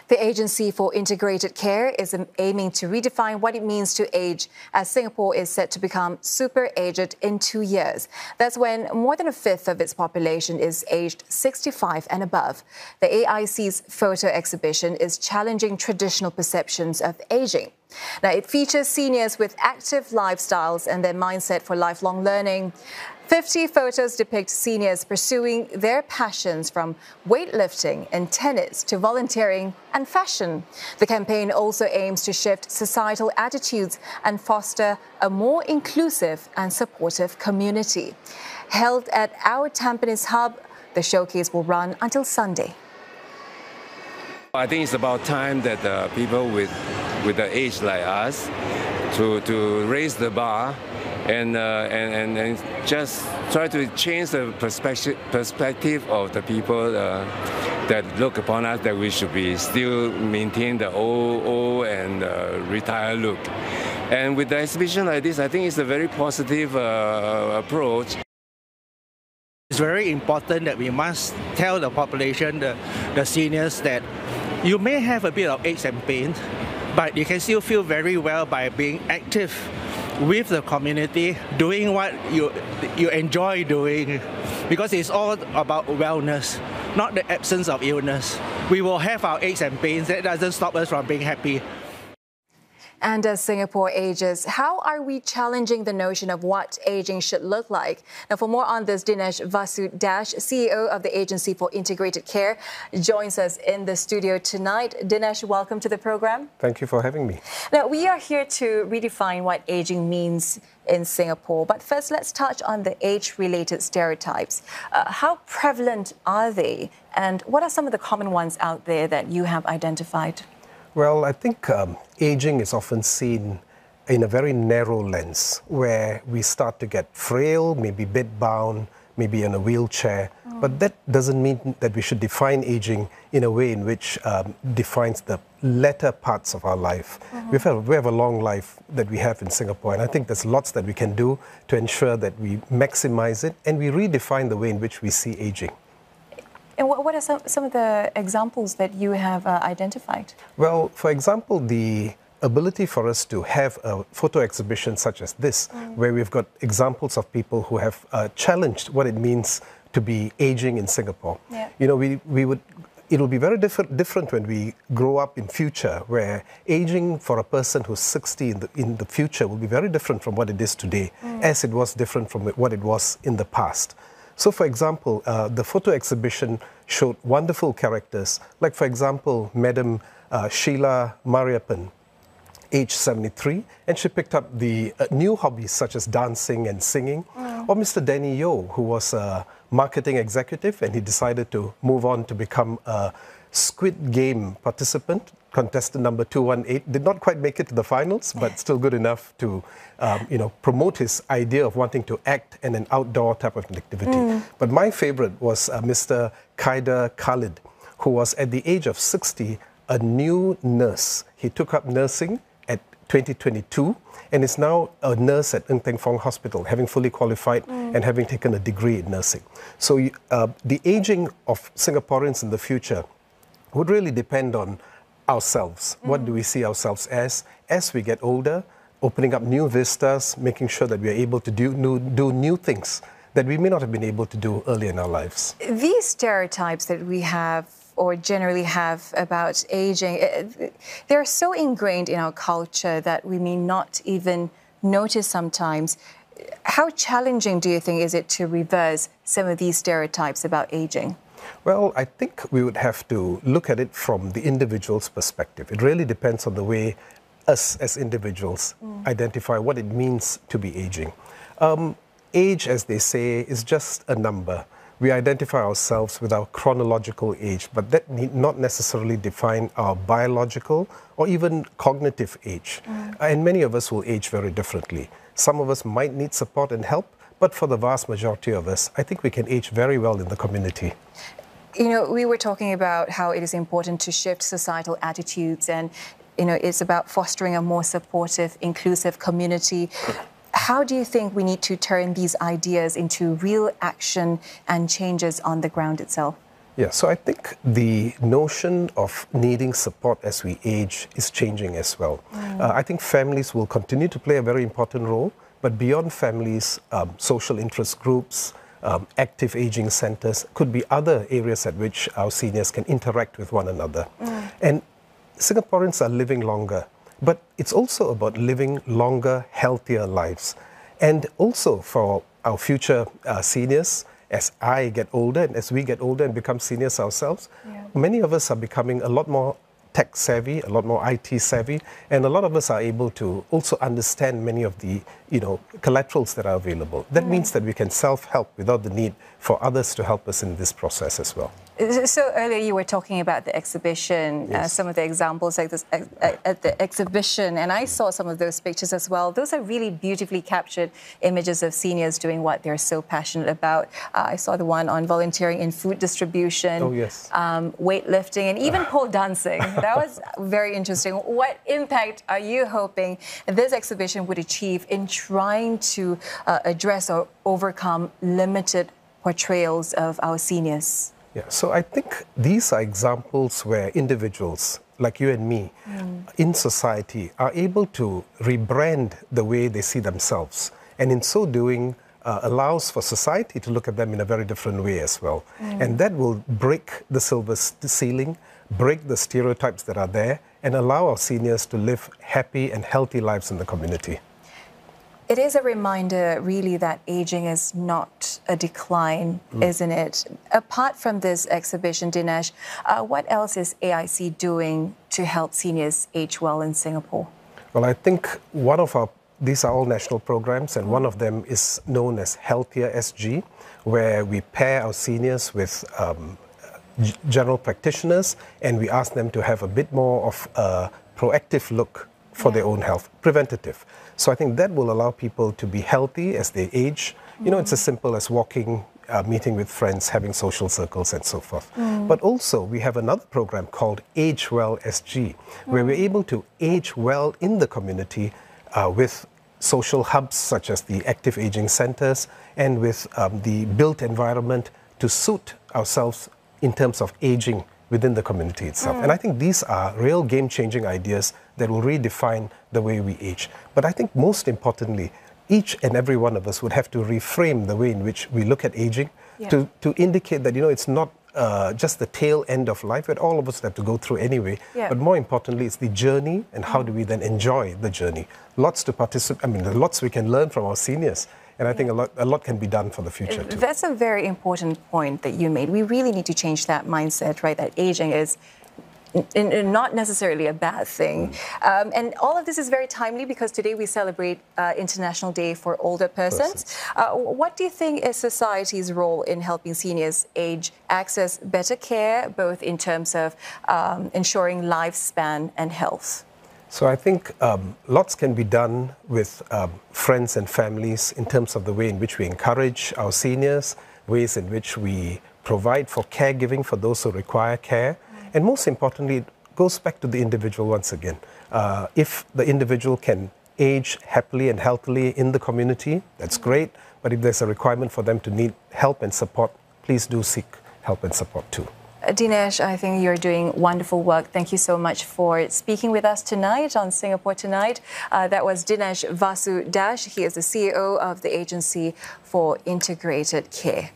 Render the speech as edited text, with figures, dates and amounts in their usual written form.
The Agency for Integrated Care is aiming to redefine what it means to age, as Singapore is set to become super aged in 2 years. That's when more than a fifth of its population is aged 65 and above. The AIC's photo exhibition is challenging traditional perceptions of aging. Now, it features seniors with active lifestyles and their mindset for lifelong learning. 50 photos depict seniors pursuing their passions from weightlifting and tennis to volunteering and fashion. The campaign also aims to shift societal attitudes and foster a more inclusive and supportive community. Held at our Tampines hub, the showcase will run until Sunday. I think it's about time that people with the age like us to raise the bar and just try to change the perspective of the people that look upon us, that we should be still maintain the old and retired look. And with the exhibition like this, I think it's a very positive approach. It's very important that we must tell the population, the seniors, that you may have a bit of aches and pains, but you can still feel very well by being active with the community, doing what you enjoy doing, because it's all about wellness, not the absence of illness. We will have our aches and pains. That doesn't stop us from being happy. And as Singapore ages, how are we challenging the notion of what aging should look like? Now, for more on this, Dinesh Vasudash, CEO of the Agency for Integrated Care, joins us in the studio tonight. Dinesh, welcome to the program. Thank you for having me. Now, we are here to redefine what aging means in Singapore. But first, let's touch on the age-related stereotypes. How prevalent are they? And what are some of the common ones out there that you have identified? Well, I think aging is often seen in a very narrow lens, where we start to get frail, maybe bedbound, maybe in a wheelchair. But that doesn't mean that we should define aging in a way in which defines the latter parts of our life. We have a long life that we have in Singapore, and I think there's lots that we can do to ensure that we maximize it and we redefine the way in which we see aging. And what are some of the examples that you have identified? Well, for example, the ability for us to have a photo exhibition such as this, where we've got examples of people who have challenged what it means to be aging in Singapore. Yeah. You know, it'll be very different when we grow up in future, where aging for a person who's 60 in the future will be very different from what it is today, as it was different from what it was in the past. So, for example, the photo exhibition showed wonderful characters, like, for example, Madam Sheila Mariappan, age 73, and she picked up the new hobbies such as dancing and singing, or Mr. Danny Yeo, who was a marketing executive, and he decided to move on to become a Squid Game participant. Contestant number 218 did not quite make it to the finals, but still good enough to, promote his idea of wanting to act in an outdoor type of activity. But my favorite was Mr. Kaider Khalid, who was at the age of 60 a new nurse. He took up nursing at 2022 and is now a nurse at Ng Teng Fong Hospital, having fully qualified and having taken a degree in nursing. So the aging of Singaporeans in the future would really depend on ourselves. What do we see ourselves as we get older, opening up new vistas, making sure that we are able to do new things that we may not have been able to do earlier in our lives. These stereotypes that we have or generally have about aging, they're so ingrained in our culture that we may not even notice sometimes. How challenging do you think is it to reverse some of these stereotypes about aging? Well, I think we would have to look at it from the individual's perspective. It really depends on the way us as individuals identify what it means to be aging. Age, as they say, is just a number. We identify ourselves with our chronological age, but that need not necessarily define our biological or even cognitive age. And many of us will age very differently. Some of us might need support and help, but for the vast majority of us, I think we can age very well in the community. You know, we were talking about how it is important to shift societal attitudes and, it's about fostering a more supportive, inclusive community. How do you think we need to turn these ideas into real action and changes on the ground itself? Yeah, so I think the notion of needing support as we age is changing as well. I think families will continue to play a very important role, but beyond families, social interest groups, active aging centers could be other areas at which our seniors can interact with one another. And Singaporeans are living longer, but it's also about living longer, healthier lives. And also for our future seniors, as I get older and as we get older and become seniors ourselves, many of us are becoming a lot more tech savvy, a lot more IT savvy, and a lot of us are able to also understand many of the collaterals that are available. That means that we can self-help without the need for others to help us in this process as well. So earlier you were talking about the exhibition, Yes. some of the examples like this at the exhibition, and I saw some of those pictures as well. Those are really beautifully captured images of seniors doing what they're so passionate about. I saw the one on volunteering in food distribution, Oh, yes. weightlifting, and even pole dancing. That was very interesting. What impact are you hoping this exhibition would achieve in trying to address or overcome limited portrayals of our seniors? Yeah, so I think these are examples where individuals like you and me in society are able to rebrand the way they see themselves, and in so doing allows for society to look at them in a very different way as well. And that will break the silver ceiling, break the stereotypes that are there, and allow our seniors to live happy and healthy lives in the community. It is a reminder, really, that aging is not a decline, isn't it? Apart from this exhibition, Dinesh, what else is AIC doing to help seniors age well in Singapore? Well, I think these are all national programs, and one of them is known as Healthier SG, where we pair our seniors with general practitioners, and we ask them to have a bit more of a proactive look for their own health, preventative. So I think that will allow people to be healthy as they age. It's as simple as walking, meeting with friends, having social circles, and so forth. But also, we have another program called Age Well SG, where we're able to age well in the community with social hubs such as the active aging centers and with the built environment to suit ourselves in terms of aging within the community itself. And I think these are real game-changing ideas that will redefine the way we age. But I think most importantly, each and every one of us would have to reframe the way in which we look at aging to indicate that, it's not just the tail end of life that all of us have to go through anyway. But more importantly, it's the journey, and how do we then enjoy the journey. Lots to participate, lots we can learn from our seniors. And I think a lot can be done for the future too. That's a very important point that you made. We really need to change that mindset, right? That aging is not necessarily a bad thing. And all of this is very timely because today we celebrate International Day for Older Persons. What do you think is society's role in helping seniors age, access better care, both in terms of ensuring lifespan and health? So I think lots can be done with friends and families in terms of the way in which we encourage our seniors, ways in which we provide for caregiving for those who require care. And most importantly, it goes back to the individual once again. If the individual can age happily and healthily in the community, that's great. But if there's a requirement for them to need help and support, please do seek help and support too. Dinesh, I think you're doing wonderful work. Thank you so much for speaking with us tonight on Singapore Tonight. That was Dinesh Vasudash. He is the CEO of the Agency for Integrated Care.